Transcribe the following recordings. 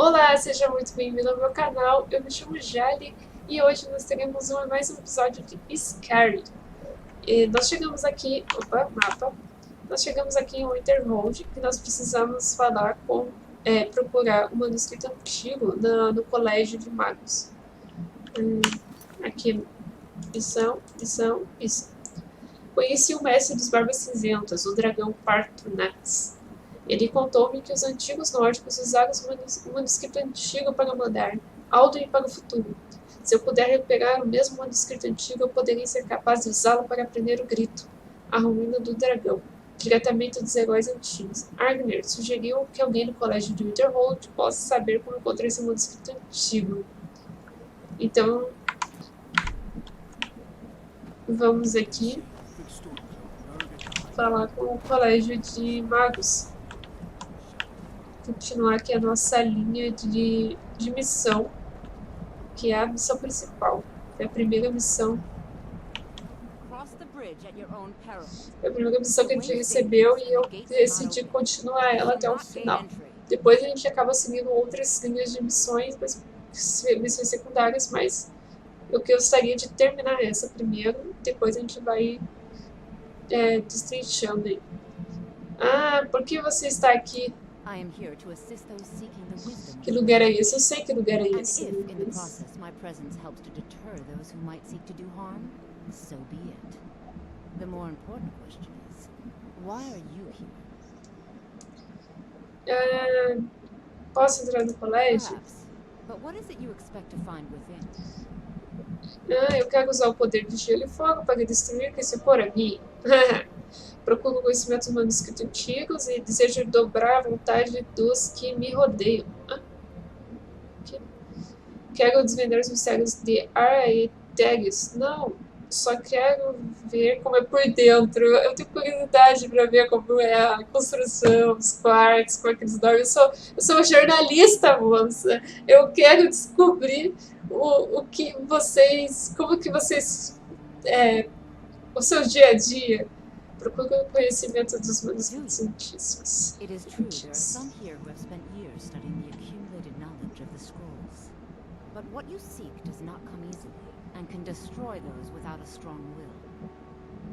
Olá, seja muito bem-vindo ao meu canal, eu me chamo Jali e hoje nós teremos mais um episódio de Skyrim. Nós chegamos aqui, mapa, nós chegamos aqui em Winterhold e nós precisamos falar com, procurar um manuscrito antigo no colégio de magos. Aqui, missão. Conheci o mestre dos barbas cinzentas, o dragão Paarthurnax. Ele contou-me que os antigos nórdicos usaram o manuscrito antigo para mandar Alduin para o futuro. Se eu puder recuperar o mesmo manuscrito antigo, eu poderia ser capaz de usá-lo para aprender o grito, a ruína do dragão, diretamente dos heróis antigos. Agner sugeriu que alguém no colégio de Winterhold possa saber como encontrar esse manuscrito antigo. Então, vamos aqui falar com o colégio de magos. Continuar aqui a nossa linha de missão, que é a missão principal. É a primeira missão. É a primeira missão que a gente recebeu e eu decidi continuar ela até o final. Depois a gente acaba seguindo outras linhas de missões, missões secundárias, mas eu gostaria de terminar essa primeiro, depois a gente vai destrinchando aí. Ah, por que você está aqui? Que lugar é esse? Eu sei que lugar é esse. Posso entrar no colégio? Eu quero usar o poder de gelo e fogo para destruir esse porangui. Procuro conhecimentos manuscritos antigos e desejo dobrar a vontade dos que me rodeiam. Quero desvendar os mistérios de Aeteres. Não, só quero ver como é por dentro. Eu tenho curiosidade para ver como é a construção, os quartos, como é que eles dormem. Eu sou uma jornalista, moça. Eu quero descobrir o que vocês, como que vocês, o seu dia a dia. Procura o conhecimento dos manuscritos antigos. It is true there are some here who have spent years studying the accumulated knowledge of the scrolls. But what you seek does not come easily, and can destroy those without a strong will.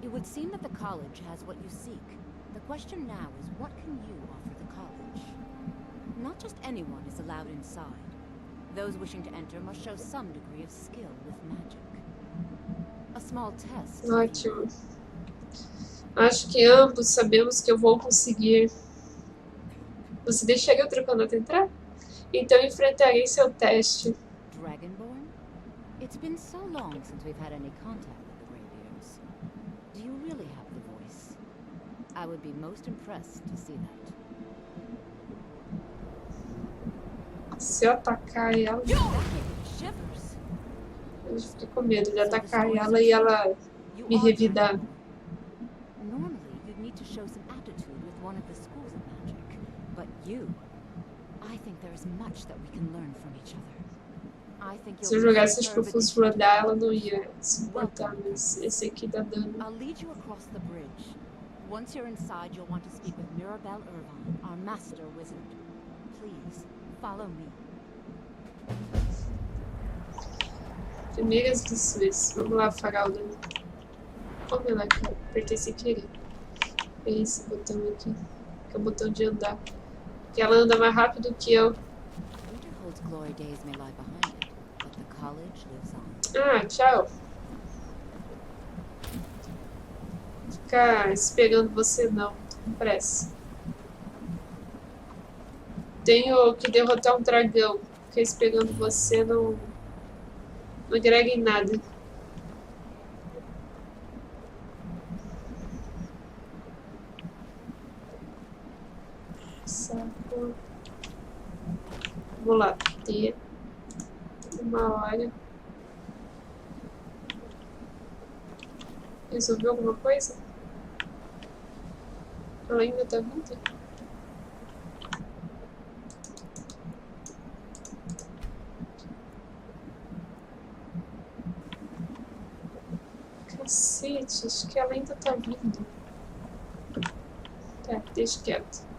It would seem that the college has what you seek. The question now is, what can you offer the college? Not just anyone is allowed inside. Those wishing to enter must show some degree of skill with magic. A small test. Ótimo. Acho que ambos sabemos que eu vou conseguir. Você deixaria outra canota entrar? Então enfrentarei seu teste. Dragonborn? It's been so long since we've had any contact with the Greybeards. Do you really have the voice? I would be most impressed to see that. Se eu atacar ela, eu fiquei com medo de atacar ela e ela me revidar. To show some aptitude with one of the schools of magic, but I think there is much that we can learn from each other. I think se eu jogasse acho que eu fosse rodar, ela não ia se importar, mas esse aqui dá dano. I'll lead you across the bridge. Once you're inside, you'll want to speak with Mirabelle Irvine, our master wizard. Please, follow me. Primeiras lições. Vamos lá, Faralda. Como ela apertei sem querer. É esse botão aqui, que é o botão de andar. Porque ela anda mais rápido que eu. Ah, tchau. Ficar esperando você não. Com pressa. Tenho que derrotar um dragão. Ficar esperando você não agrega em nada. Saco. Vou lá ter uma hora. Resolveu alguma coisa? Ela ainda tá vindo? Cacete, acho que ela ainda tá vindo. Tá, deixa quieto.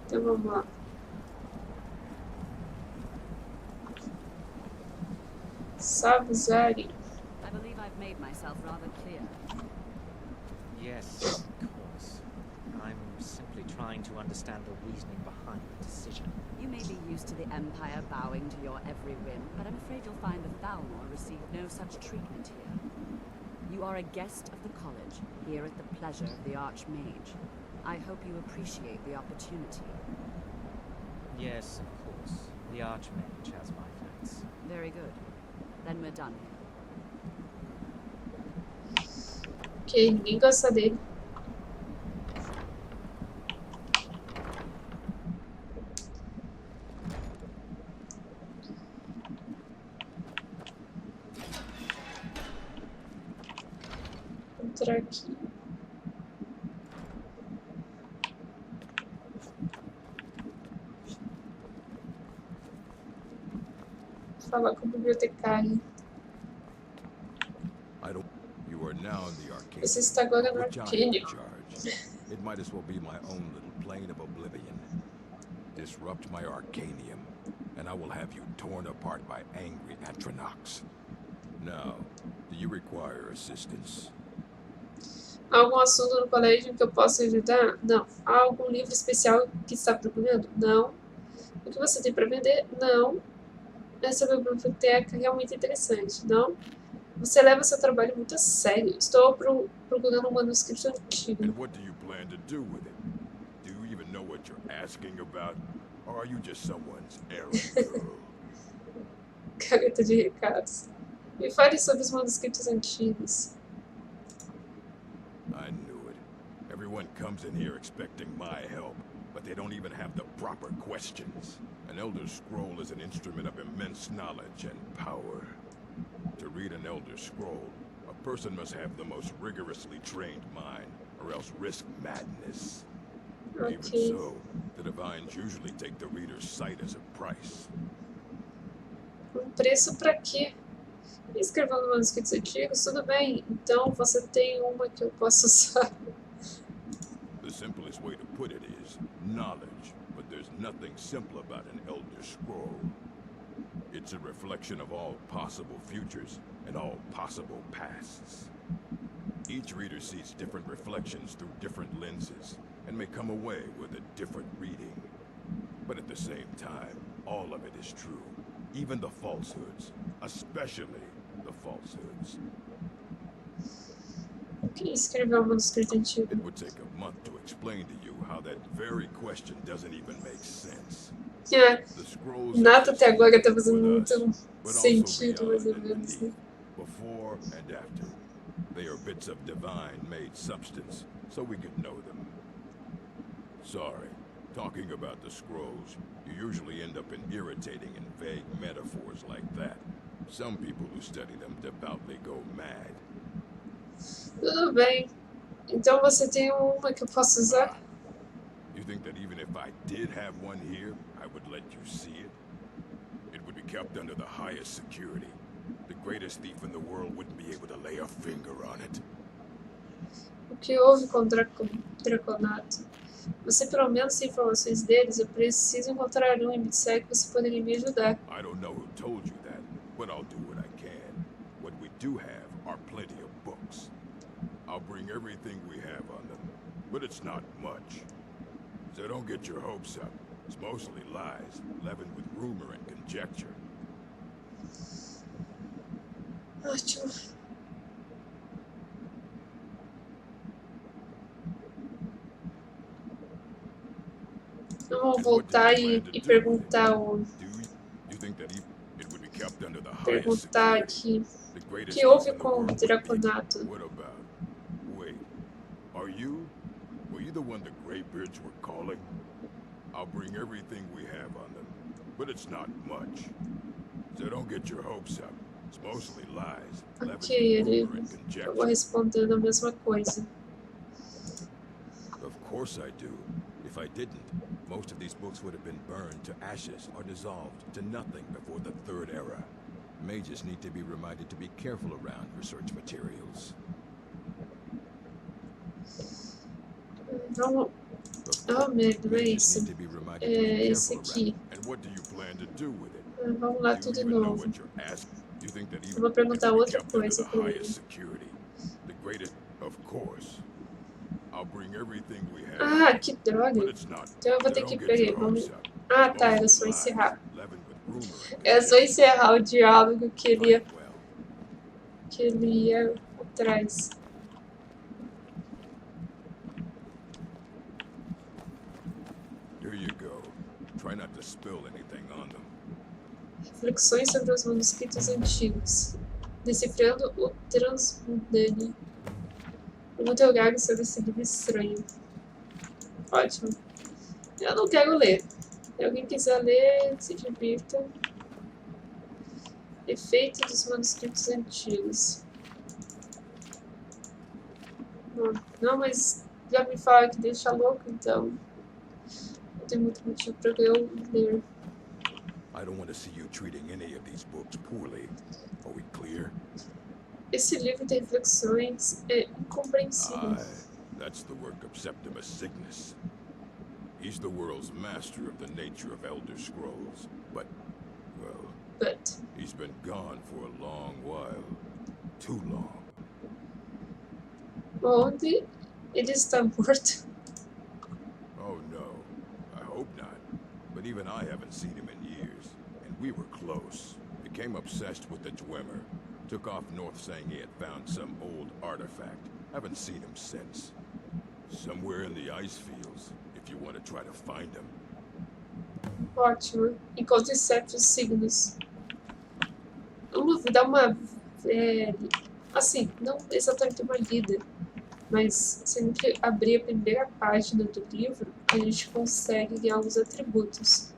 Então vamos lá. Sabe usar? I believe I've made myself rather clear. Yes, of course. I'm simply trying to understand the reasoning behind the decision. You may be used to the Empire bowing to your every whim, but I'm afraid you'll find the Thalmor received no such treatment here. You are a guest of the college, here at the pleasure of the Archmage. I hope you appreciate the opportunity. Yes, of course. The Archmage has my thanks. Very good. Then we're done here. Ok, ninguém gosta dele. Vou entrar aqui. Falar com o bibliotecário. You are now in the arcane. Você está agora no With Jali arcane. in charge, it might as well be my own little plane of oblivion. Disrupt my arcanium, and I will have you torn apart by angry Paarthurnax. Now, do you require assistance? Há algum assunto no colégio que eu possa ajudar? Não. Há algum livro especial que está procurando? Não. O que você tem para vender? Não. Essa biblioteca é realmente interessante, não? Você leva seu trabalho muito a sério. Estou procurando um manuscrito antigo. And what do you plan to do with it? Do you even know what you're asking about? Or are you just someone's errand girl? Careta de recados. Me fale sobre os manuscritos antigos. I knew it. Everyone comes in here expecting my help, but they don't even have the proper questions. An Elder Scroll is an instrument of immense knowledge and power. To read an Elder Scroll, a person must have the most rigorously trained mind, or else risk madness. Even Ok. so, the divines usually take the reader's sight as a price. Preço para quê? Escrevendo manuscritos antigos? Tudo bem. Então você tem uma que eu posso usar. The simplest way to put it is knowledge, but there's nothing simple about an Elder Scroll. It's a reflection of all possible futures and all possible pasts. Each reader sees different reflections through different lenses and may come away with a different reading. But at the same time, all of it is true, even the falsehoods, especially the falsehoods. Quem escreveu o manuscrito antigo? It would take a month to explain to you how that very question doesn't even make sense. É, The scrolls nada até exist agora está fazendo with muito us, but also sentido, beyond mais ou and menos, né? beneath, before and after. They are bits of divine-made substance, so we could know them. Sorry, talking about the scrolls, you usually end up in irritating and vague metaphors like that. Some people who study them devoutly go mad. Tudo bem. Então você tem uma que eu posso usar? You think that even if I did have one here, I would let you see it? It would be kept under the highest security. The greatest thief in the world wouldn't be able to lay a finger on it. O que houve com o Draconato? Você pelo menos tem informações deles? Eu preciso encontrar um e me disser que você poderia me ajudar. I don't know who told you that, but I'll do what I can. What we do have are plenty of books. I'll bring everything we have on them, but it's not much. So don't get your hopes up. It's mostly lies, leavened with rumor and conjecture. Ótimo. Vamos voltar e perguntar o... You think that it would be kept under the highest Perguntar security? aqui. The O greatest que houve thief in the com o world would be- Draconato? What about? Wait. Were you the one the Greybeards were calling? I'll bring everything we have on them, but it's not much. So don't get your hopes up. It's mostly lies, leavened Ok, with ele rumor and acabou conjecture. respondendo a mesma coisa. Of course I do. If I didn't, most of these books would have been burned to ashes or dissolved to nothing before the Third Era. Mages need to be reminded to be careful around research materials. Vamos... Oh, merda, não é Mages isso. need to be reminded É to be esse careful aqui. around. And what do you plan to do with it? Vamos lá Do tudo you de even know novo. what you're asking? You think that Eu even vou perguntar if we outra kept under coisa the pra ele. highest security, the greatest, of course. I'll bring everything we have. Ah, que droga. But it's not. Então eu vou Now, ter que don't get pegar. your Vamos... hopes up. Ah, It's tá. Era mostly só lies, encerrar. leavened with rumor and Era só conjecture. encerrar o diálogo que ele Fight well. ia atrás. Here you go. Try not to spill anything on them. Reflexões sobre os manuscritos antigos. Decifrando o transmundane. Muito gago sobre esse livro estranho. Ótimo. Eu não quero ler. Se alguém quiser ler, se divirta. Efeito dos manuscritos antigos. Não, mas já me falaram que deixa louco, então não tem muito motivo para eu ler. I don't want to see you treating any of these books poorly. Are we clear? Esse livro de reflexões é incompreensível. That's the work of Septimus Cygnus. He's the world's master of the nature of Elder Scrolls, but, well, he's been gone for a long while. Too long. Onde ele está morto? Oh no, I hope not. But even I haven't seen him in years, and we were close. Became obsessed with the Dwemer. Took off north saying he had found some old artifact. Haven't seen him since. Somewhere in the ice fields, if you want to try to find him. Ótimo. Encontre certos signos. Vamos dar uma... assim, não exatamente uma lida. Mas se a gente abrir a primeira página do livro, a gente consegue ganhar alguns atributos.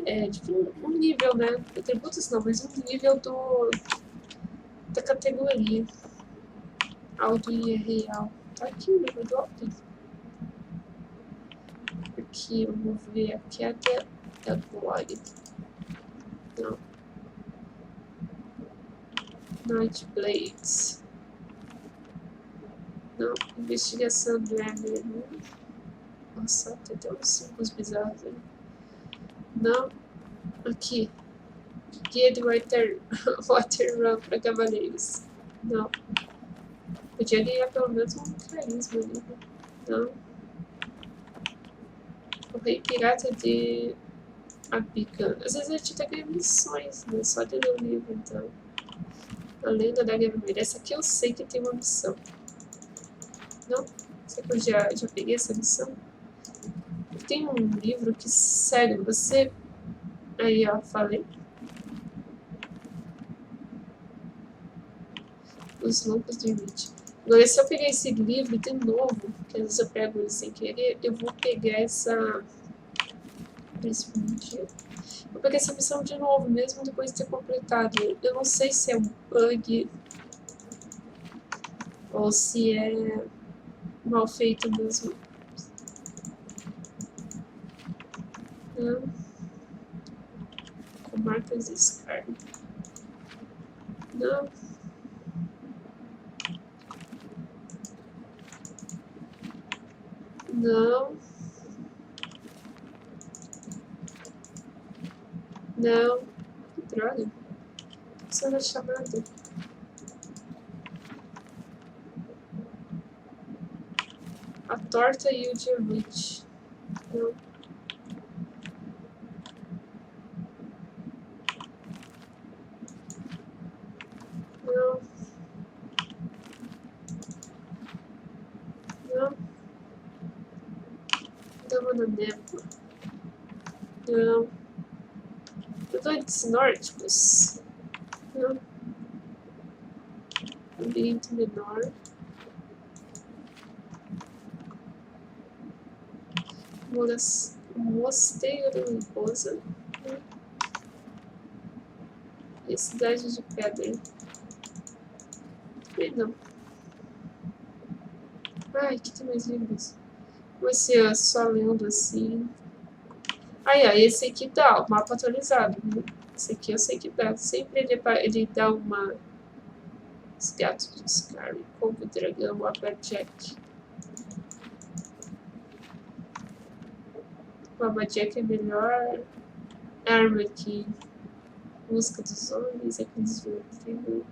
É tipo um nível, né? Atributos não, mas um nível da categoria. Alduin é real. Tá aqui o livro do Alduin. Aqui, vamos ver. Aqui até é blog. Não. Night Blades. Não, investigação do Emer. Nossa, tem até uns símbolos bizarros aí. Não, aqui. Guia de Water Run para cavaleiros. Não. Podia ganhar pelo menos um carisma ali. Né? Não. O Rei Pirata de Apican. Às vezes a gente até ganha missões, né? Só de ler o livro, então. A Lenda da Águia Vermelha. Essa aqui eu sei que tem uma missão. Não? Será que eu já peguei essa missão? Tem um livro que, sério, você... Aí, ó, falei. Os Longos do Limite. Agora, se eu pegar esse livro de novo, que às vezes eu pego ele sem querer, eu vou pegar essa... Vou pegar essa missão de novo, mesmo depois de ter completado. Eu não sei se é um bug ou se é mal feito mesmo. Não. Com marcas de Skyrim. Não. Não. Não. Que droga. Isso era chamada. A torta e o diamante. Não. Não. Não. Dama na névoa. Não. Doentes nórdicos. Não. Ambiente menor. Mosteiro da Limposa. E Cidade de Pedra. Também não. Ai, aqui tem mais livros. Vai ser só lendo assim. Aí, ó, esse aqui dá o mapa atualizado, né? Esse aqui eu sei que dá. Sempre ele dá uma... Os gatos de Skyrim, Corvo, Dragão, Aberjack. O Aberjack é melhor arma aqui. busca dos homens, é que desviou o trigo.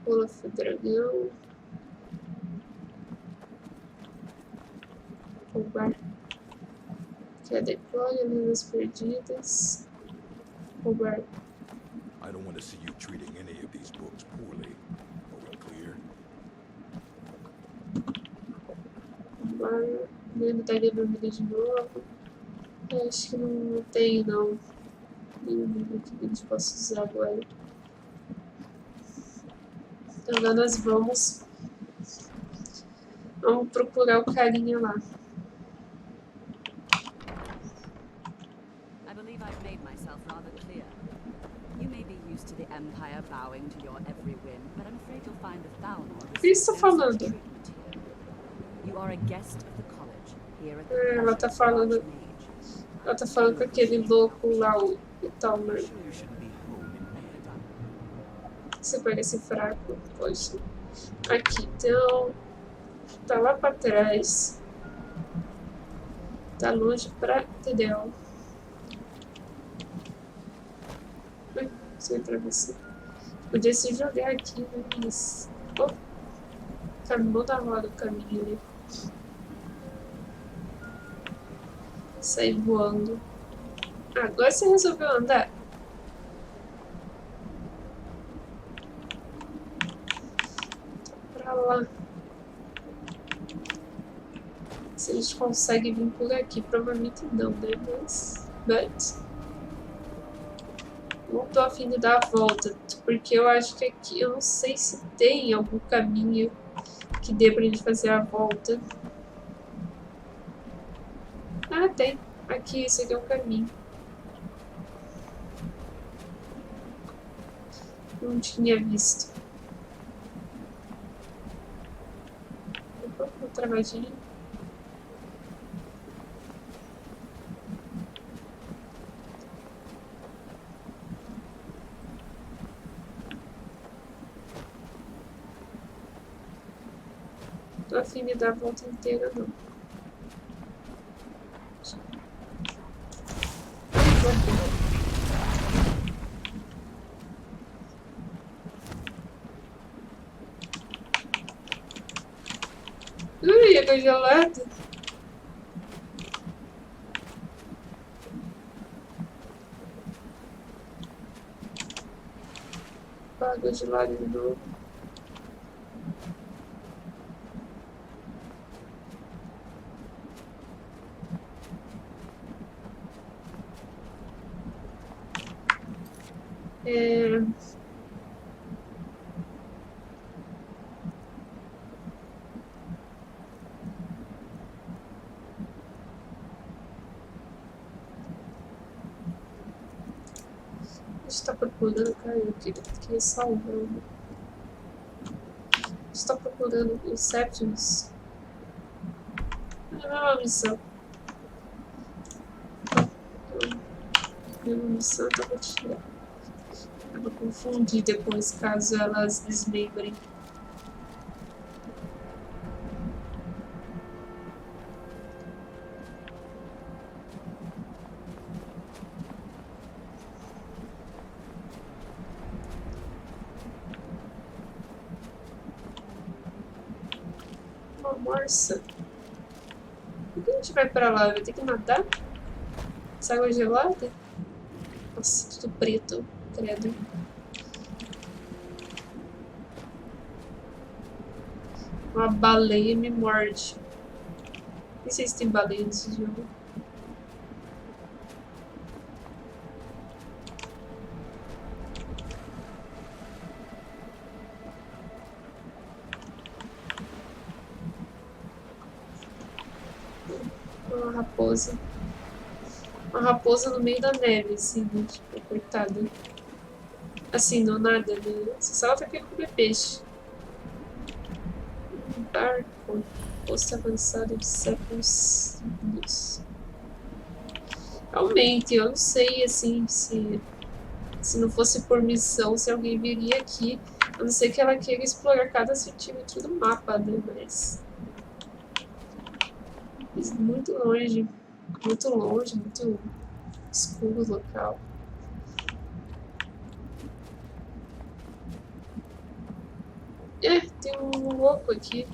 Pula o dragão. Roubar. Queda e glória, lendas perdidas. Roubar. I don't want to see you treating any of these books poorly. Are we clear? Roubar. Lendo daria vermelha de novo. Acho que não tem, não. Nenhum livro que a gente possa usar agora. Então, agora nós vamos procurar o carinha lá. I believe I've made myself rather clear. You may be used to the Empire bowing to your every whim, but I'm afraid you'll find the Thalmor O que está falando? treatment here. You are a guest of the college here at the Ela tá falando. Ela tá falando com aquele louco lá, o Thalmor. You shouldn't be home in bed. Você parece fraco, poxa. Aqui, então. Tá lá pra trás. Tá longe pra. Entendeu? Ui, você vai atravessar. Podia se jogar aqui, né? Mas. Oh, caminhou da roda o caminho ali. Saí voando. Agora você resolveu andar. Tá pra lá. Se eles conseguem vir por aqui, provavelmente não, né? Mas não tô a fim de dar a volta, porque eu acho que aqui, eu não sei se tem algum caminho que dê pra gente fazer a volta. Ah, tem. Aqui, isso aqui é um caminho. Não tinha visto. Opa, uma travadinha. Tô a fim de dar a volta inteira, não. Ui, água gelada. Água gelada de novo. Está procurando, cara, eu queria salvando. Está procurando os sétimos. Não é uma missão. Minha missão eu vou tirar. Eu vou confundir depois, caso elas desmembrem. Uma morsa. Por que a gente vai pra lá? Vai ter que nadar? Essa água gelada? Nossa, tudo preto. Credo. Uma baleia me morde. Não sei se tem baleia nesse jogo. Uma raposa. Uma raposa no meio da neve, assim, né? Tipo, coitada. Assim, não nada, né? Só ela tá querendo comer peixe. Um barco. Posto avançado de séculos. Realmente, eu não sei, assim, se não fosse por missão, se alguém viria aqui. A não ser que ela queira explorar cada centímetro do mapa, né? Mas muito longe. Muito longe, muito escuro o local. Tem um oco aqui.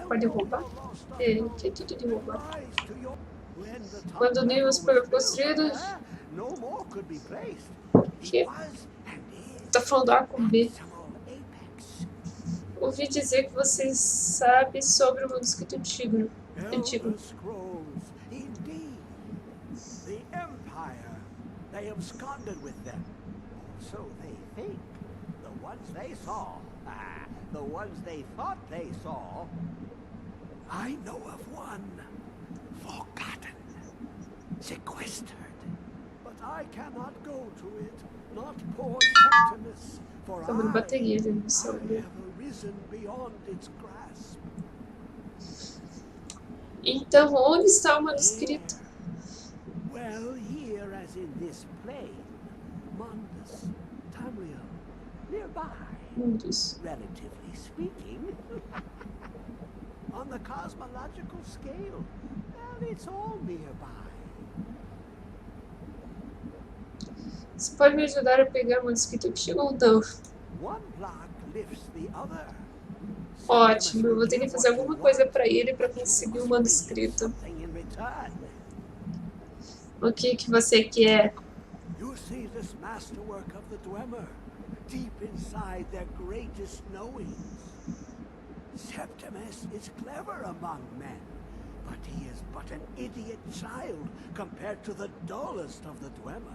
Pode roubar? Aqui é tudo de roubar. Quando o nível foi construído... Aqui. Tá falando A com B. Ouvi dizer que você sabe sobre o manuscrito antigo. They absconded with them. So they think. The ones they saw. The ones they thought they saw. I know of one. Forgotten. Sequestered. But I cannot go to it. Not poor Septimus. For I have arisen beyond its grasp. Então, onde está o manuscrito? Well, here as in this plain, Mundus, Tamriel, nearby. Mundus. Relatively speaking. On the cosmological scale, well, it's all nearby. Você pode me ajudar a pegar o manuscrito antigo ou não? One block lifts the other. Ótimo, eu vou ter que fazer alguma coisa para ele para conseguir o manuscrito. O que você quer? You see this masterwork of the Dwemer, deep inside their greatest knowings. Septimus is clever among men, but he is but an idiot child compared to the dullest of the Dwemer.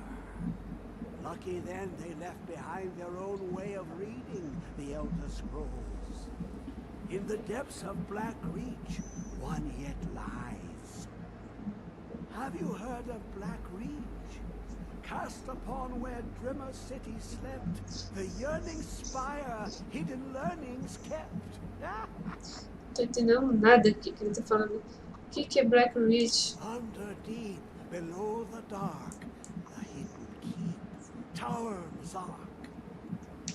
Lucky then they left behind their own way of reading the Elder Scrolls. In the depths of Black Reach, one yet lies. Have you heard of Black Reach? Cast upon where Drimmer City slept, the yearning spire, hidden learnings kept. Tô entendendo nada do que ele tá falando. O que é Black Reach? Under deep, below the dark, the hidden keep, Tower Zark.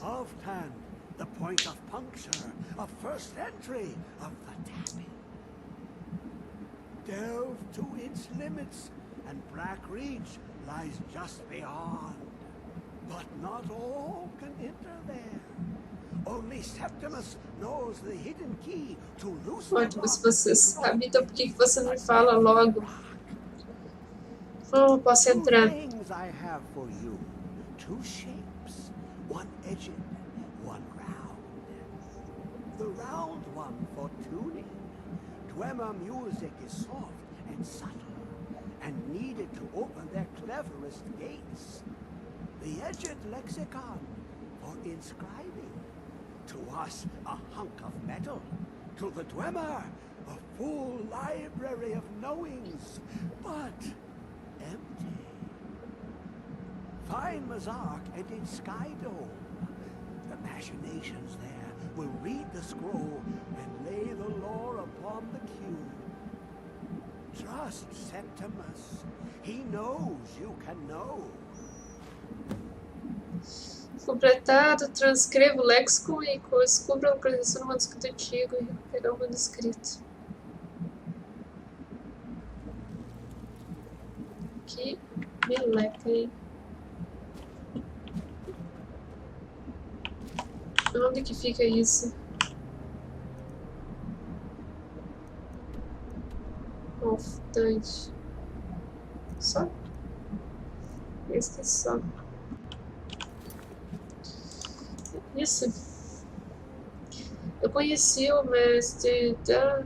Oft-hand, the point of puncture, of first entry, of the tapping. Delve to its limits, and Black Reach lies just beyond. But not all can enter there. Only Septimus knows the hidden key to loosen the Ótimo, se você sabe, então por que você não fala logo? Oh, posso entrar. I have for you. Two shapes, one edged, one round. The round one for tuning. Dwemer music is soft and subtle, and needed to open their cleverest gates. The edged lexicon for inscribing. To us, a hunk of metal. To the Dwemer, a full library of knowings, but empty. Find Mazark and its sky dome. The machinations there will read the scroll and lay the lore upon the cube. Trust Septimus. He knows you can know. Completado, transcreva o léxico e descubra a localização do manuscrito antigo e pegar o manuscrito. Que meleca, hein? Onde que fica isso? Confutante. Só? Este só. Isso. Eu conheci o mestre da...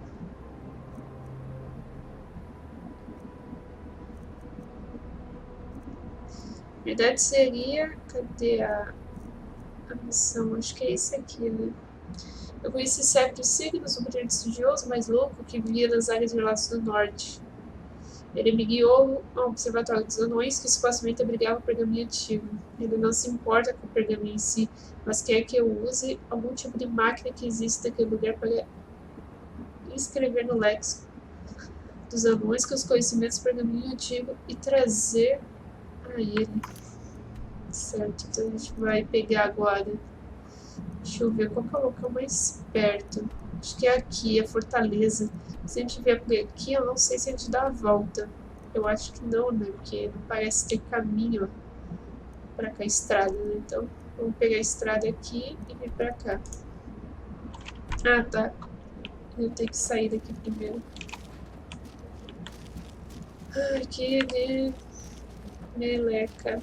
Na verdade seria... Cadê a missão? Acho que é esse aqui, né? Eu conheci certos signos, um brilhante estudioso mais louco que vivia nas áreas geladas do norte. Ele me guiou ao observatório dos anões, que supostamente abrigava o pergaminho antigo. Ele não se importa com o pergaminho em si, mas quer que eu use algum tipo de máquina que existe naquele lugar para escrever no léxico dos anões com os conhecimentos do pergaminho antigo e trazer a ele. Certo, então a gente vai pegar agora. Deixa eu ver qual que é o local mais perto. Acho que é aqui, a fortaleza. Se a gente vier por aqui, eu não sei se a gente dá a volta. Eu acho que não, né? Porque não parece ter caminho pra cá, estrada, né? Então, vamos pegar a estrada aqui e vir pra cá. Ah, tá. Eu tenho que sair daqui primeiro. Ai, que meleca.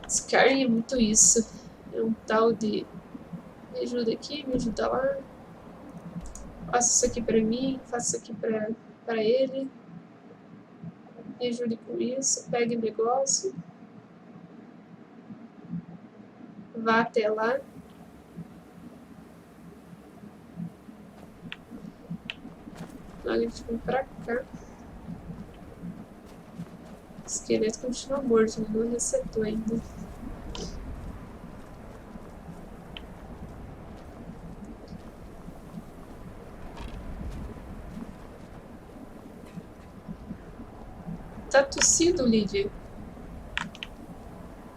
Skyrim é muito isso. É um tal de me ajuda aqui, me ajuda lá. Faça isso aqui pra mim, faça isso aqui pra ele. Me ajude com isso, pegue o negócio. Vá até lá. Agora a gente vem pra cá. O esqueleto continua morto, não resetou ainda. Tá tossindo, Lídia?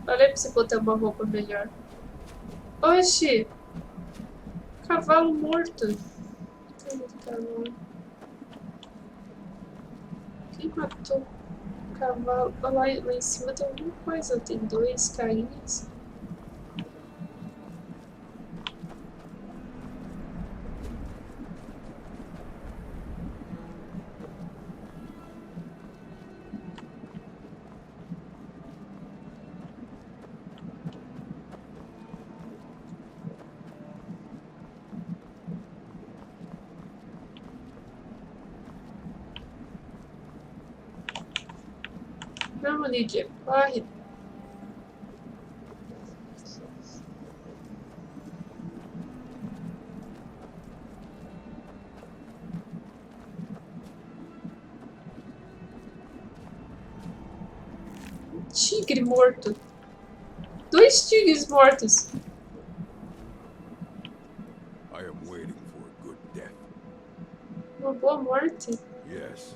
Falei pra você botar uma roupa melhor. Oxi! Cavalo morto. Cadê o cavalo? Quem matou o cavalo? Olha lá em cima tem alguma coisa. Tem 2 carinhas. Vamos, Lídia, corre. Tigre morto. 2 tigres mortos. I am waiting for a good death. Uma boa morte. Yes.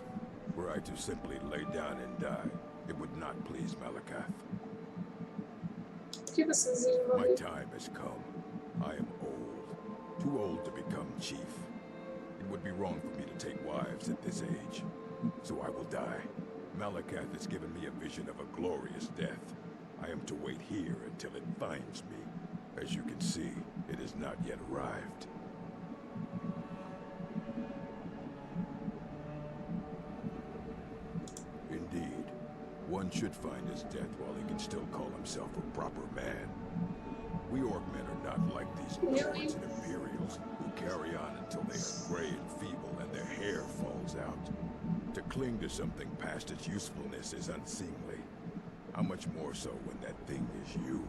Were I to simply lay down and die, it would not please Malakath. Por que você deseja My morrer? time has come. I am old. Too old to become chief. It would be wrong for me to take wives at this age. So I will die. Malakath has given me a vision of a glorious death. I am to wait here until it finds me. As you can see, it has not yet arrived. Indeed, one should find his death while he can still call himself a proper man. We Orcmen are not like these lords and Imperials who carry on until they are gray and feeble and their hair falls out. To cling to something past its usefulness is unseemly. How much more so when that thing is you?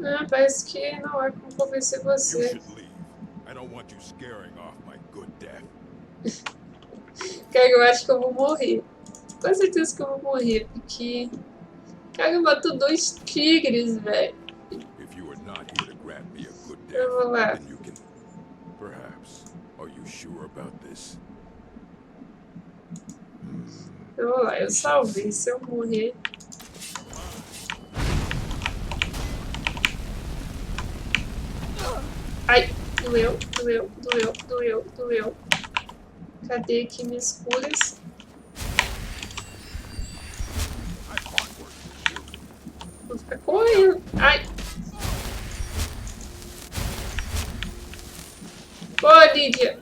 Ah, parece que não é como convencer You você. should leave. I don't want you scaring off my good death. Cara, eu acho que eu vou morrer. Com certeza que eu vou morrer, porque... Cara, matou 2 tigres, velho. If you are not here to grant me a good death, Eu vou lá. then you can... Perhaps. Are you sure about this? Eu vou lá, eu salvei. Se eu morrer... Ai, doeu, doeu, doeu, doeu, doeu. Cadê aqui minhas curas? Vou ficar correndo. Ai! Ô, Lídia!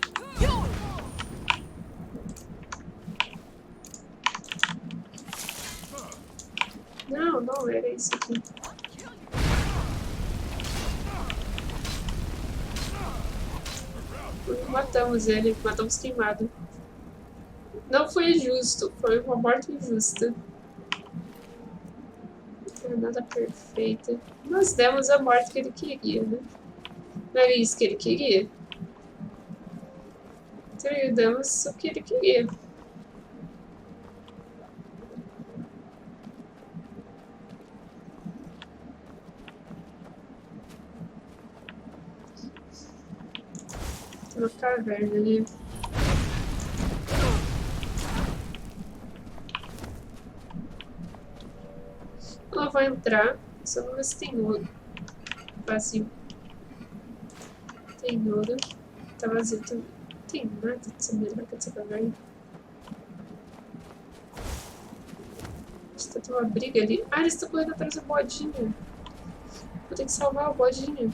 Não, não era isso aqui. Matamos ele, matamos queimado. Não foi justo, foi uma morte injusta. Não é nada perfeita. Nós demos a morte que ele queria, né? Não era isso que ele queria? Então, damos o que ele queria. Uma caverna ali. Ela vai entrar. Só vou ver se tem ouro. Vazio. Tem ouro. Tá vazio também. Não tem nada dessa meleca dessa caverna. Está tendo uma briga ali. Ah, eles estão correndo atrás do bodinho. Vou ter que salvar o bodinho.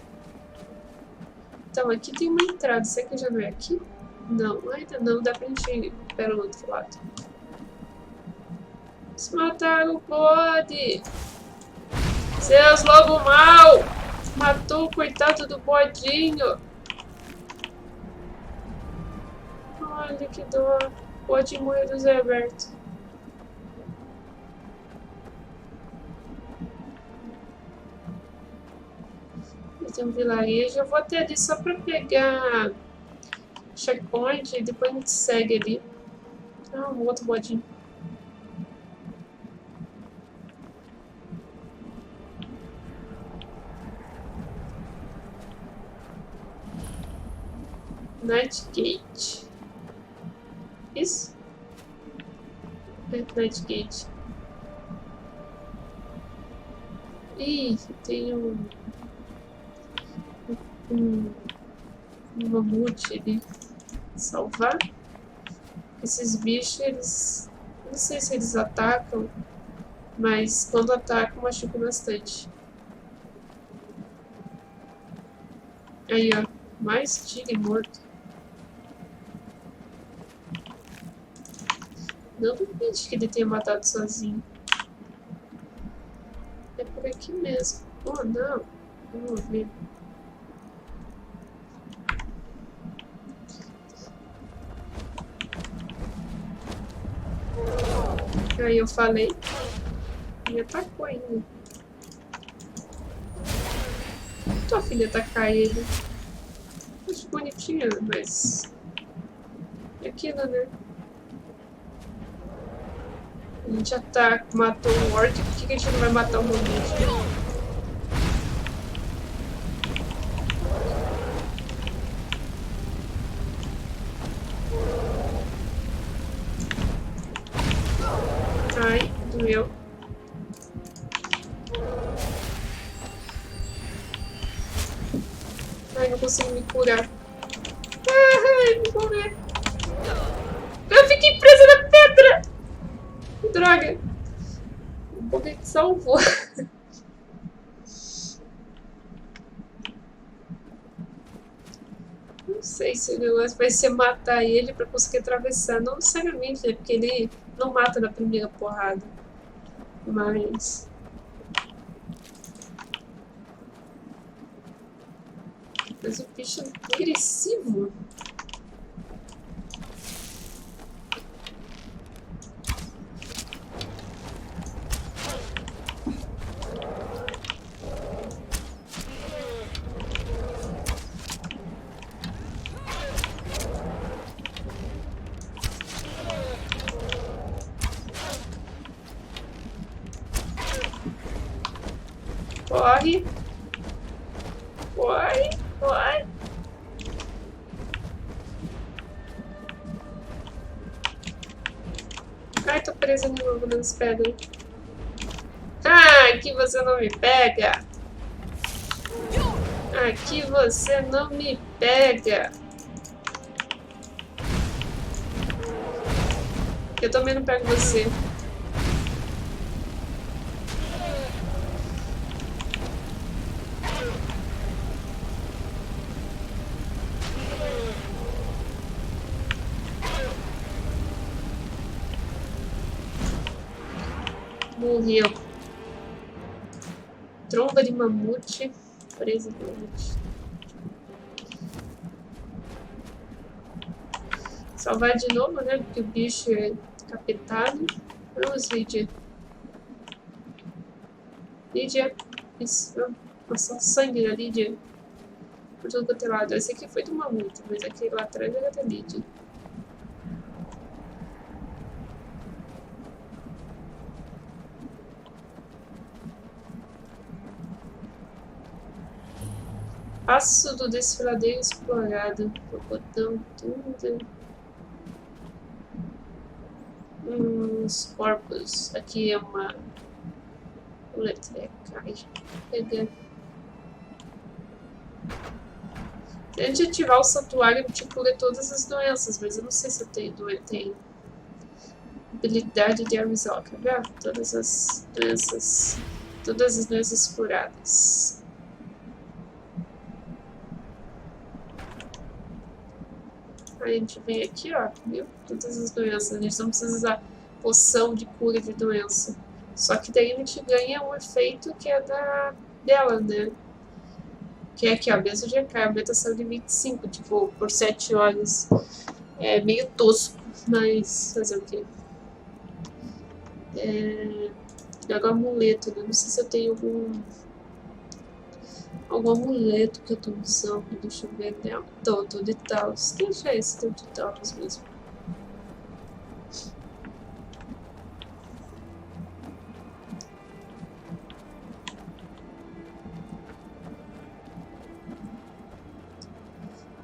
Então, aqui tem uma entrada. Será que já não é aqui? Não, ainda não. Dá pra gente ir pelo outro lado. Eles mataram o bode! Seus lobo mal! Matou o coitado do bodinho! Olha que dó! O bodinho morreu do Zé Aberto. Tem um vilarejo. Eu vou até ali só pra pegar checkpoint e depois a gente segue ali. Ah, um outro bodinho. Night Gate. Isso? É, Night Gate. Ih, tem um mamute ali. Salvar. Esses bichos, eles... Não sei se eles atacam, mas quando atacam, machucam bastante. Aí, ó. Mais tigre morto. Não duvide que ele tenha matado sozinho. É por aqui mesmo. Oh, não. Vamos ver. Aí eu falei. Me atacou ainda. Tô afim de atacar ele. Acho bonitinho, mas... É aquilo, né? A gente ataca, matou um orc, por que a gente não vai matar um mamute? Ai, doeu. Ai, não consigo me curar. Ai, me morrer. Eu fiquei presa na pedra! Droga! Um pouquinho que salvou. Não sei se o negócio vai ser matar ele pra conseguir atravessar. Não necessariamente, né? Porque ele não mata na primeira porrada. Mas... Mas o bicho é agressivo. Corre. Corre. Corre. Ai, tô presa de novo nas pedras. Ah, aqui você não me pega. Aqui você não me pega. Eu também não pego você. Morreu. Tromba de mamute. Presa de mamute. Salvar de novo, né? Porque o bicho é capetado. Vamos, Lídia. Lídia. Isso. Nossa, sangue da Lídia. Por todo quanto é lado. Esse aqui foi do mamute, mas aquele lá atrás era da Lídia. Aço do desfiladeiro explorado. Botão, tudo. Os corpos. Aqui é uma letra. Cai. Pegar. Tente ativar o santuário que cura todas as doenças, mas eu não sei se eu tenho habilidade de avisar. Quer ver? Todas as doenças curadas. Aí a gente vem aqui, ó, viu? Todas as doenças. A gente não precisa usar poção de cura de doença. Só que daí a gente ganha um efeito que é dela, né? Que é aqui, ó, mesmo de AK, aumentação de 25, tipo, por 7 horas. É meio tosco, mas fazer o quê? Jogar amuleto, né? Não sei se eu tenho algum amuleto que eu tô usando. Deixa eu ver, né? Tô de Talos. Deixa esse, tô de Talos mesmo.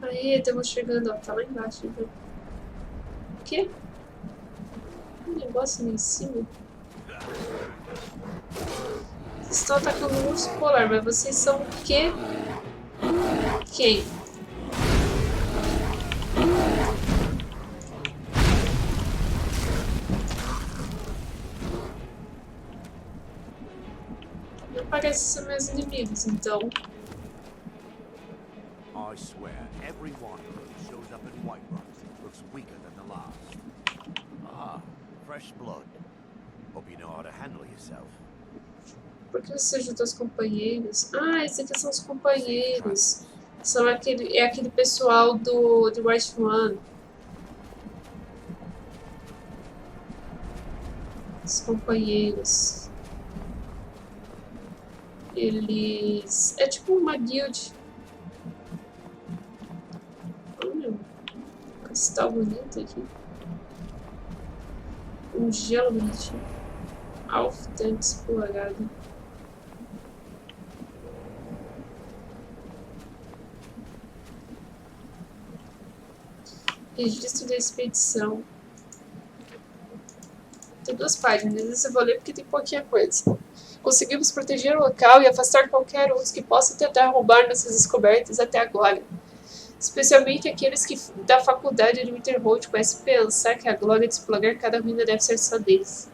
Aí, estamos chegando, ó, tá lá embaixo, viu? O quê? Um negócio ali em cima. Vocês estão atacando o urso polar, mas vocês são o quê? Quem? Não parecem ser meus inimigos, então. I swear, every one who shows up in Whiterun looks weaker than the last. Ah, fresh blood. Hope you know how to handle yourself. Por que você ajuda os companheiros? Ah, esses aqui são os companheiros. É aquele pessoal do White One. Os companheiros. Eles... É tipo uma guild. Olha, um cristal bonito aqui. Um gelo bonitinho. Alftank explorado. Registro da expedição. Tem 2 páginas, esse eu vou ler porque tem pouquinha coisa. Conseguimos proteger o local e afastar qualquer outro que possa tentar roubar nossas descobertas até agora. Especialmente aqueles que da faculdade de Winterhold parecem pensar que a glória de explorar cada ruína deve ser só deles.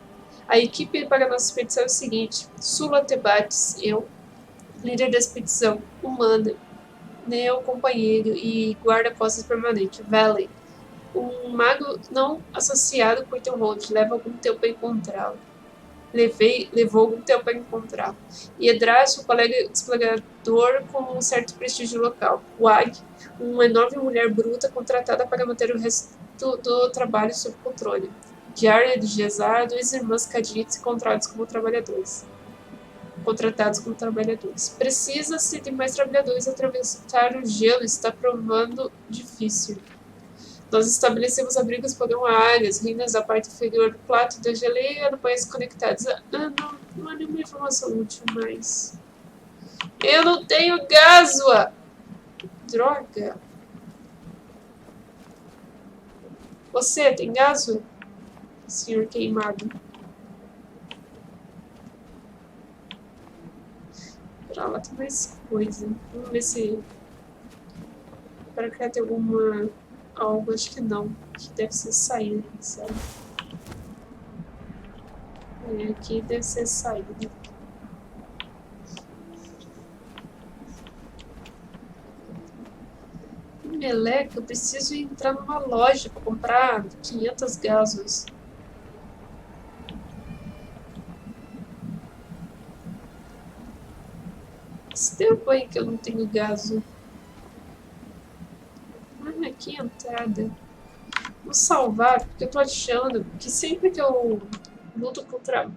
A equipe para a nossa expedição é o seguinte: Sula Tebates, eu, líder da expedição, humana, Neo, companheiro e guarda-costas permanente, Valley. Um mago não associado por Winterhold leva algum tempo para encontrá-lo. Levou algum tempo para encontrá-lo. E Edrash, um colega explorador com um certo prestígio local. Wag, uma enorme mulher bruta contratada para manter o resto do trabalho sob controle. Jali de Gezar, 2 irmãs Cadits contratados como trabalhadores. Precisa-se de mais trabalhadores. Atravessar o gelo está provando difícil. Nós estabelecemos abrigos por uma área, as ruínas da parte inferior do plato da geleia no país conectados. Não há nenhuma informação útil, mas... Eu não tenho gásua! Droga! Você tem gásua? Senhor queimado. Pra lá tem mais coisa. Vamos ver se... Para cá tem alguma... Algo, acho que não. Acho que deve ser saída, sabe? Aqui deve ser saída. Meleca, eu preciso entrar numa loja para comprar 500 gasos. Esse tempo aí que eu não tenho gaso. Aqui a entrada. Vou salvar, porque eu tô achando que sempre que eu luto contra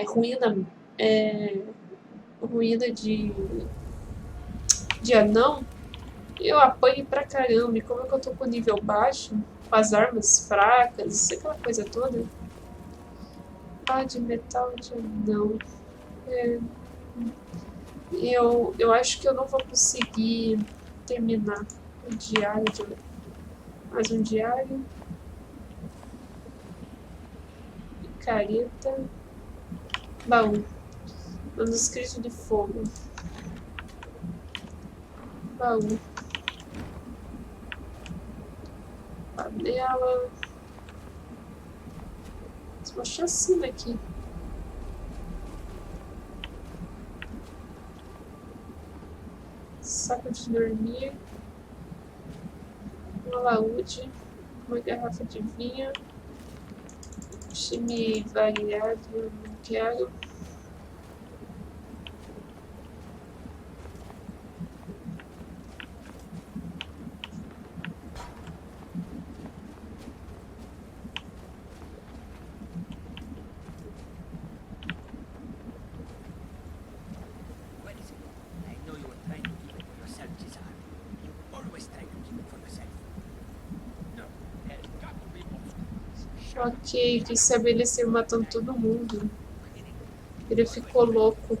ruína de anão, eu apanho pra caramba. E como é que eu tô com nível baixo, com as armas fracas, aquela coisa toda. De metal de anão. Eu acho que eu não vou conseguir terminar o diário de hoje. Mais um diário. Picareta. Baú. Manuscrito de fogo. Baú. Panela. Tem uma chacina aqui. Saco de dormir. Um alaúde. Uma garrafa de vinho. Time variado. Não quero. Ok, quis saber ele se matando todo mundo. Ele ficou louco.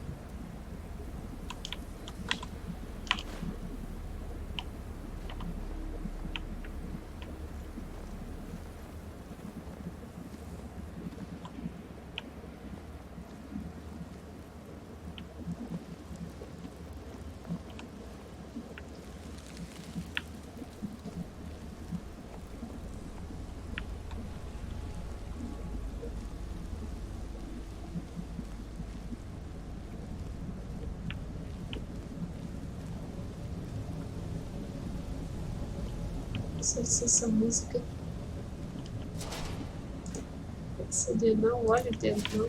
Não sei se essa música. CD não, olha dentro não.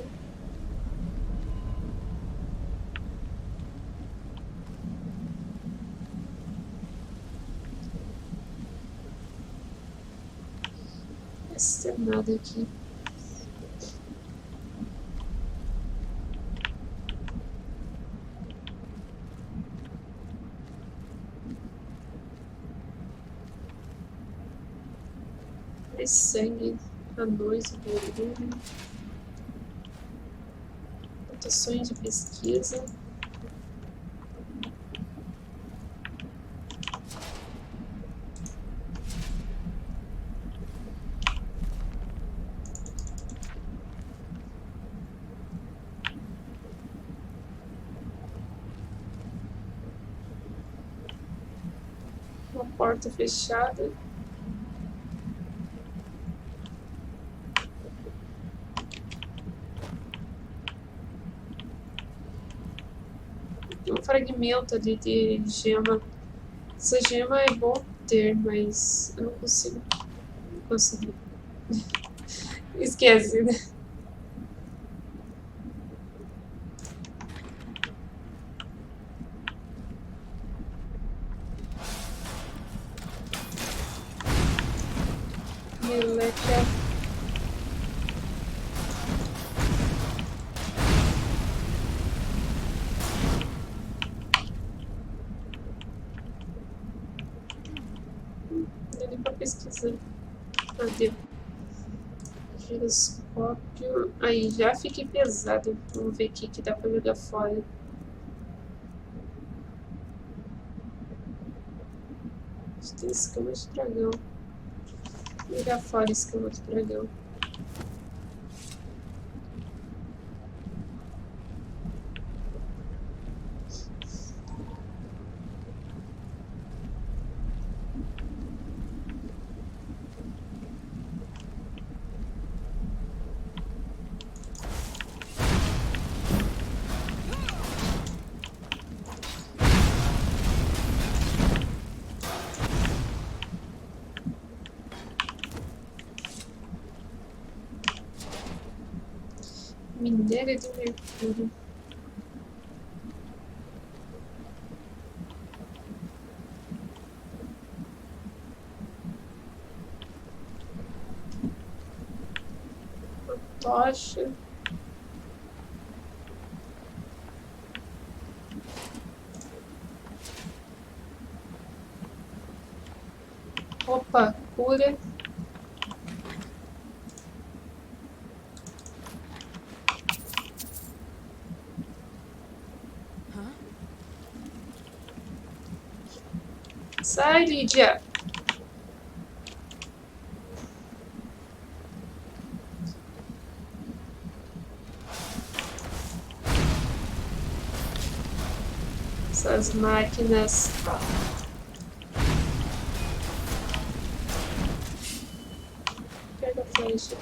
Não tem nada aqui. Sangue, anões, volume, anotações de pesquisa, uma porta fechada. Um fragmento ali de gema. Essa gema é bom ter, mas eu não consigo. Não consegui. Esquece, né? Meleca. Pesquisa. Deu. Giroscópio. Aí, já fiquei pesado. Vamos ver o que dá pra jogar fora. Tem escama de dragão. Vou jogar fora escama de dragão. Minério de mercúrio. Uma tocha. Opa, cura. Sai, Lídia! Essas máquinas. Pega a flecha.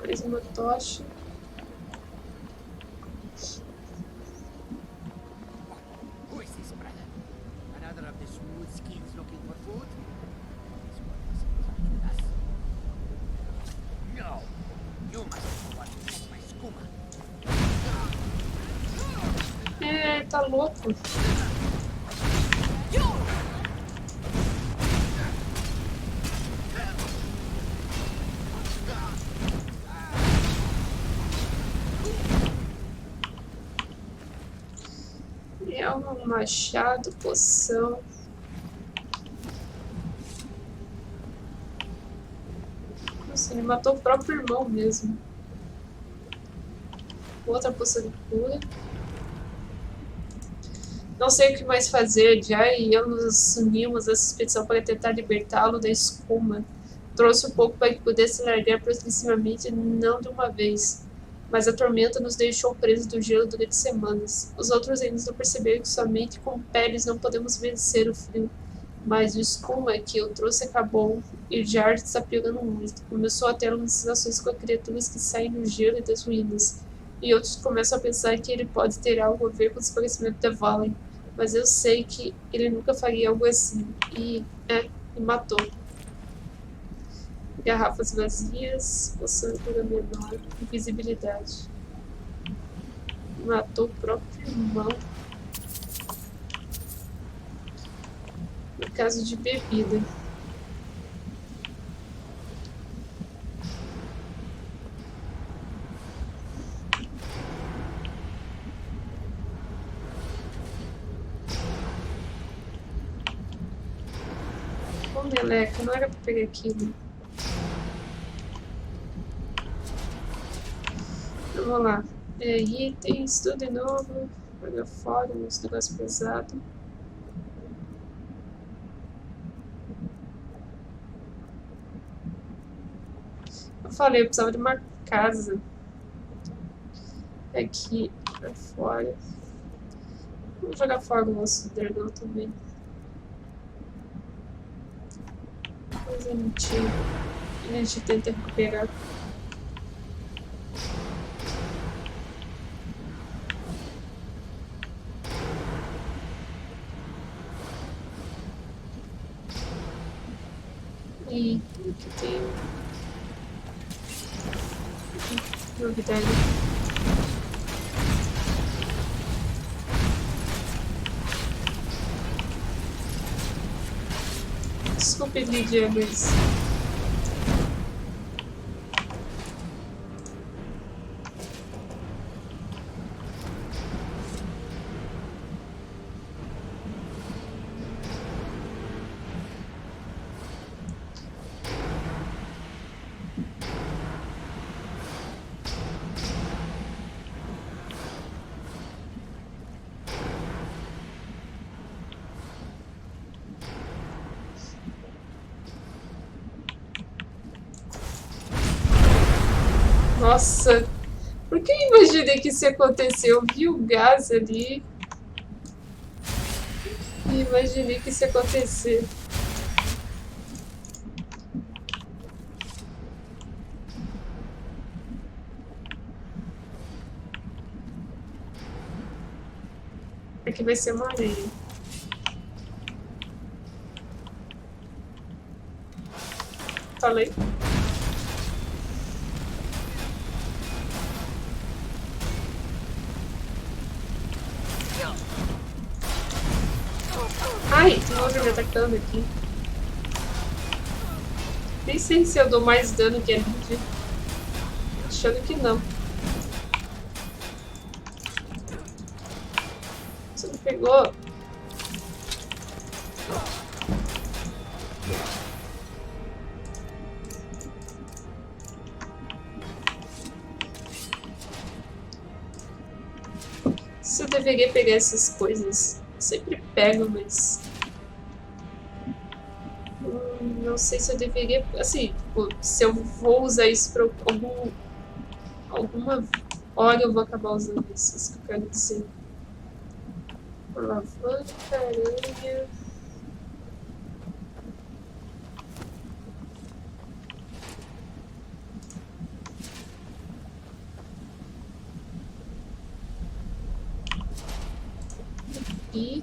Mais uma tocha. Who is this, brother? Another of the smooth skins looking for food? This one must be with us. No, you must be the one who met my skooma. É, tá louco. É um machado, poção. Nossa, ele matou o próprio irmão mesmo. Outra poção de cura. Não sei o que mais fazer. Jali e eu nos unimos a essa expedição para tentar libertá-lo da escuma. Trouxe um pouco para que pudesse largar progressivamente, não de uma vez. Mas a tormenta nos deixou presos do gelo durante semanas. Os outros ainda não perceberam que somente com peles não podemos vencer o frio. Mas o escuma que eu trouxe acabou, e Jali está pegando muito. Começou a ter alucinações com criaturas que saem do gelo e das ruínas. E outros começam a pensar que ele pode ter algo a ver com o desaparecimento de Valen. Mas eu sei que ele nunca faria algo assim. E matou. Garrafas vazias, poção de cura menor, invisibilidade. Matou o próprio irmão. No caso de bebida. Ô, meleca, não era pra pegar aquilo. Vamos lá. Itens, tudo de novo. Jogar fora, uns negócios pesados. Eu falei, eu precisava de uma casa. Aqui, pra fora. Vamos jogar fora o nosso dragão também. Depois a gente tenta recuperar. E aqui tem novidade. Desculpe, Lídia, mas nossa, por que eu imaginei que isso ia acontecer? Eu vi o gás ali e imaginei que isso ia acontecer. Aqui vai ser uma areia. Falei. Ai, tem outro me atacando aqui. Nem sei se eu dou mais dano que a Lídia. Achando que não. Você não pegou? Se eu deveria pegar essas coisas. Eu sempre pego, mas... não sei se eu deveria... Assim, tipo, se eu vou usar isso pra alguma hora eu vou acabar usando isso. Isso que eu quero dizer. Alavanca, aranha... E...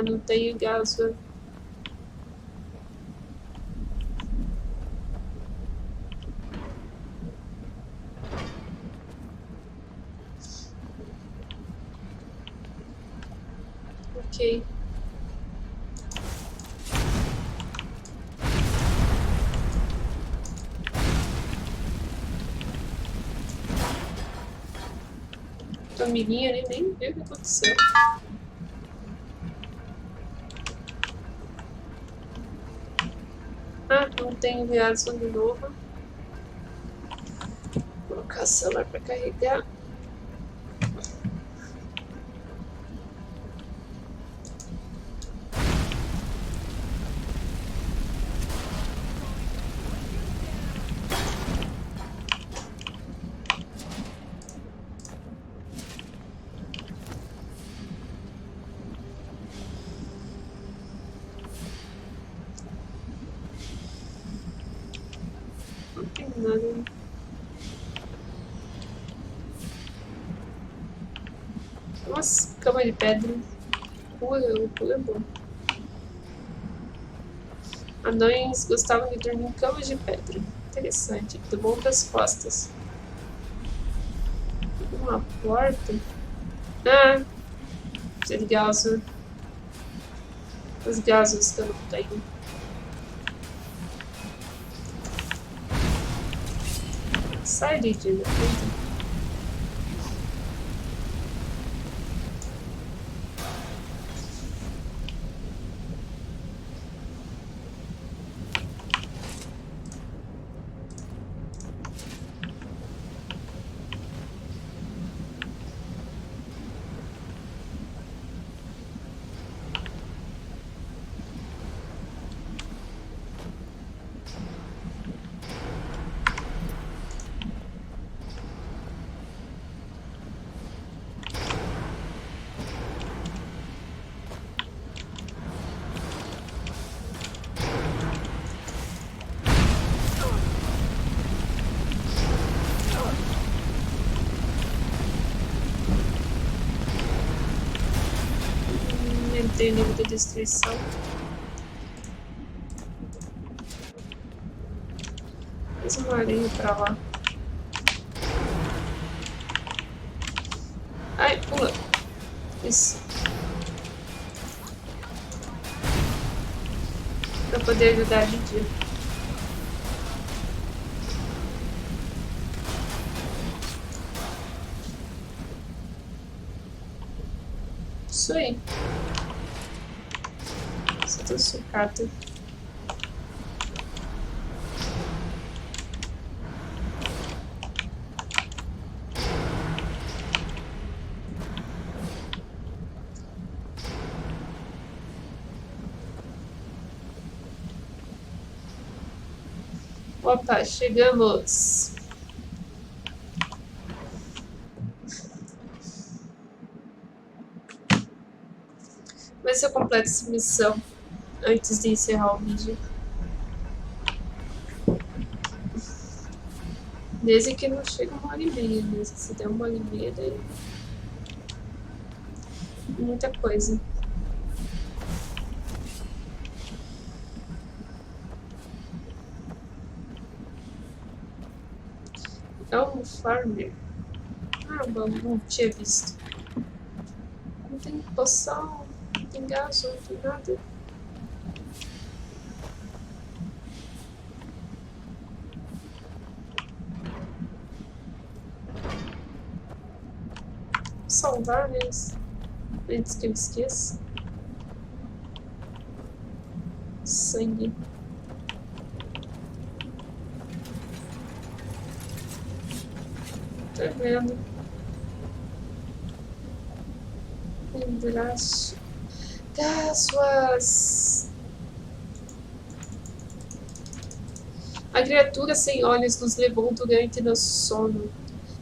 não tenho gás. Ok. A amiguinha ali nem viu o que aconteceu. Não tenho enviado som de novo. Vou colocar o celular para carregar. Não tem nada. Nossa, cama de pedra. O pulo é bom. Anões gostavam de dormir em camas de pedra. Interessante. Muito bom para as costas. Uma porta. Precisa de gaso. Os gases que eu não tenho. Sai, Lidia. Tem nível de destruição. Mais uma aranha pra lá. Ai, pula. Isso. Pra poder ajudar a Lidia. Isso aí. Sucata. Opa, chegamos. Vê se eu completo essa missão antes de encerrar o vídeo. Desde que não chega 1h30, né? Se der 1h30, daí... muita coisa. É um farmer. Bom, não tinha visto. Não tem poção, não tem gás, não tem nada. Salvar, né? Antes que eu esqueça. Sangue. Tá vendo? Braço. Gaswas. A criatura sem olhos nos levou durante nosso sono.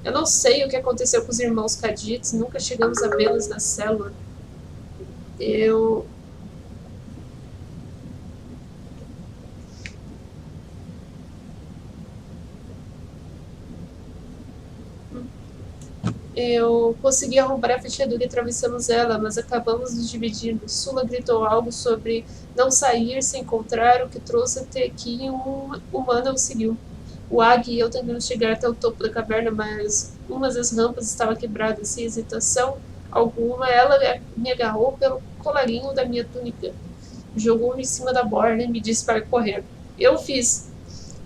Eu não sei o que aconteceu com os irmãos Cadites, nunca chegamos a vê-los na célula. Eu consegui arrombar a fechadura e atravessamos ela, mas acabamos nos dividindo. Sula gritou algo sobre não sair sem encontrar o que trouxe até aqui e um humano o seguiu. O Ag e eu tentamos chegar até o topo da caverna, mas uma das rampas estava quebrada. Sem hesitação alguma, ela me agarrou pelo colarinho da minha túnica. Jogou-me em cima da borda e me disse para correr. Eu fiz.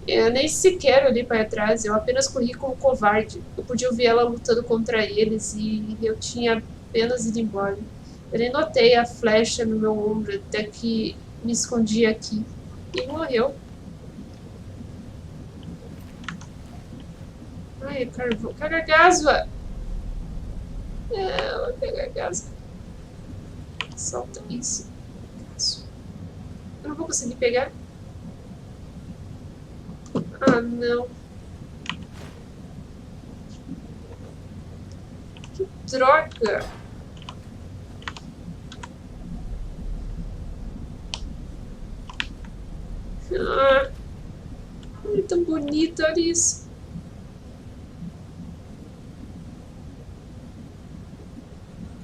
Eu nem sequer olhei para trás, eu apenas corri como covarde. Eu podia ouvir ela lutando contra eles e eu tinha apenas ido embora. Eu nem notei a flecha no meu ombro até que me escondi aqui. E morreu. Ai, carvão. Cagagasva! Ela cagagasva. Solta isso. Eu não vou conseguir pegar. Ah, não. Que droga. Ah, é tão bonito, olha isso.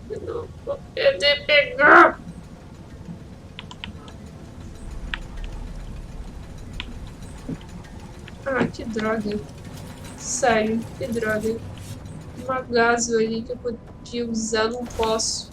Eu não vou poder pegar. Ah, que droga. Sério, que droga. Uma gaso ali que eu podia usar, não posso.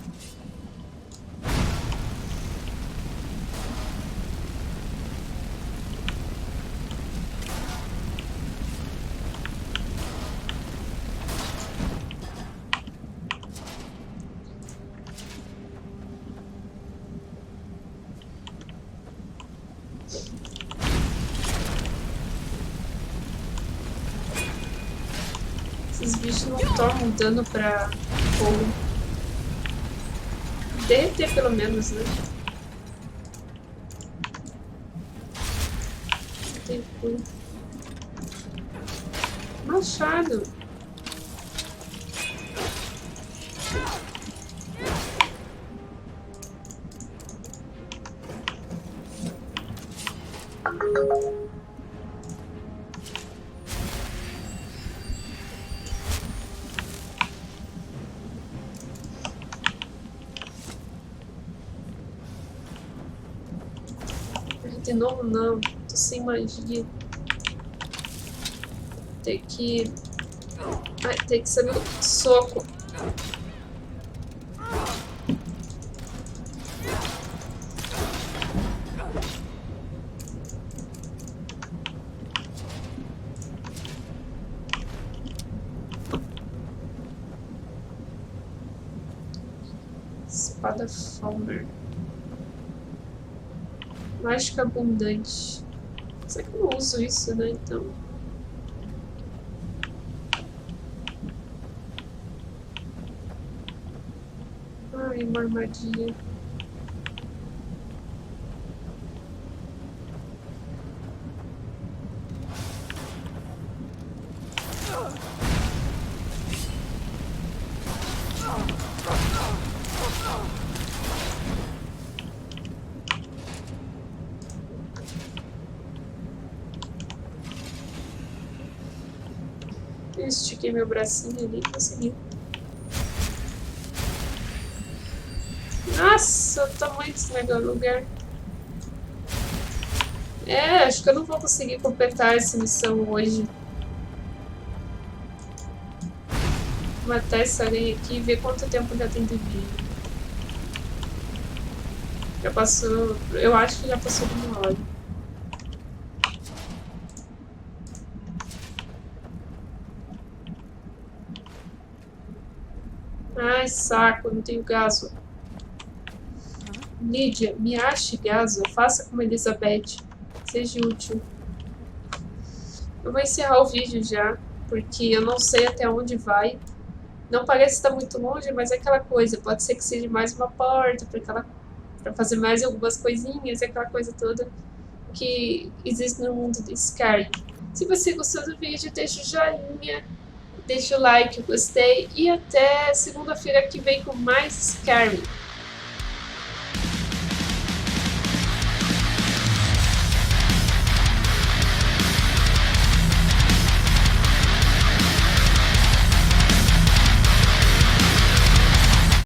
Esses bichos não tomam dano pra fogo. Derreter pelo menos, né? Tem cura. Machado. De novo não, tô sem magia. Tem que saber o soco. Espada forma. Mágica abundante. Será que eu não uso isso, né? Então. Ai, uma armadilha. Eu estiquei meu bracinho ali e consegui. Nossa, o tamanho desse lugar. É, acho que eu não vou conseguir completar essa missão hoje. Vou matar essa aranha aqui e ver quanto tempo já tem de vídeo. Já passou. Eu acho que já passou de 1 hora. Ai, saco, não tenho gaso. Lídia, me ache gaso, faça como Elizabeth. Seja útil. Eu vou encerrar o vídeo já. porque eu não sei até onde vai. Não parece estar muito longe, mas é aquela coisa, pode ser que seja mais uma porta para fazer mais algumas coisinhas, aquela coisa toda que existe no mundo de Skyrim. Se você gostou do vídeo, deixa o joinha, deixa o like, eu gostei, e até segunda-feira que vem com mais Skyrim.